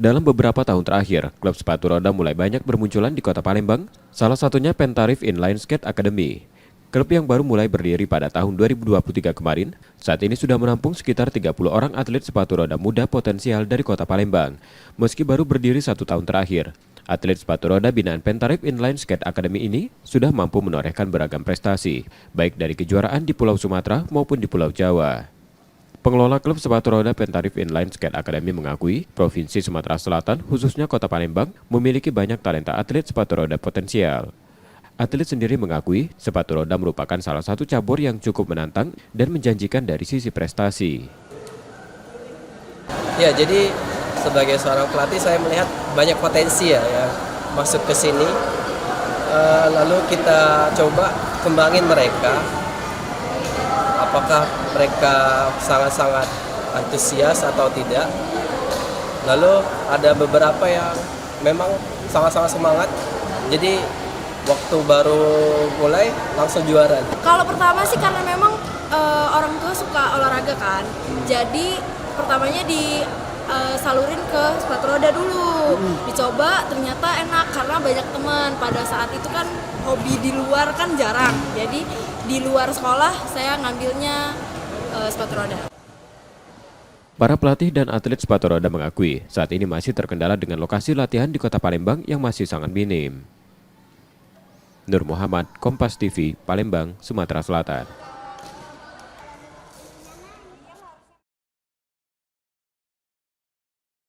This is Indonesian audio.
Dalam beberapa tahun terakhir, klub sepatu roda mulai banyak bermunculan di kota Palembang, salah satunya Pentarif Inline Skate Academy. Klub yang baru mulai berdiri pada tahun 2023 kemarin, saat ini sudah menampung sekitar 30 orang atlet sepatu roda muda potensial dari kota Palembang. Meski baru berdiri 1 tahun terakhir, atlet sepatu roda binaan Pentarif Inline Skate Academy ini sudah mampu menorehkan beragam prestasi, baik dari kejuaraan di Pulau Sumatera maupun di Pulau Jawa. Pengelola klub sepatu roda Pentarif Inline Skate Academy mengakui, Provinsi Sumatera Selatan, khususnya kota Palembang, memiliki banyak talenta atlet sepatu roda potensial. Atlet sendiri mengakui, sepatu roda merupakan salah satu cabur yang cukup menantang dan menjanjikan dari sisi prestasi. Ya, jadi sebagai seorang pelatih saya melihat banyak potensi ya yang masuk ke sini. Lalu kita coba kembangin mereka. Apakah mereka sangat-sangat antusias atau tidak. Lalu ada beberapa yang memang sangat-sangat semangat. Jadi waktu baru mulai langsung juara. Kalau pertama sih karena memang orang tua suka olahraga kan. Jadi pertamanya disalurin ke sepatu roda dulu. Dicoba ternyata enak karena banyak teman. Pada saat itu kan hobi di luar kan jarang. Jadi di luar sekolah saya ngambilnya sepatu roda. Para pelatih dan atlet sepatu roda mengakui saat ini masih terkendala dengan lokasi latihan di kota Palembang yang masih sangat minim. Nur Muhammad, Kompas TV, Palembang, Sumatera Selatan.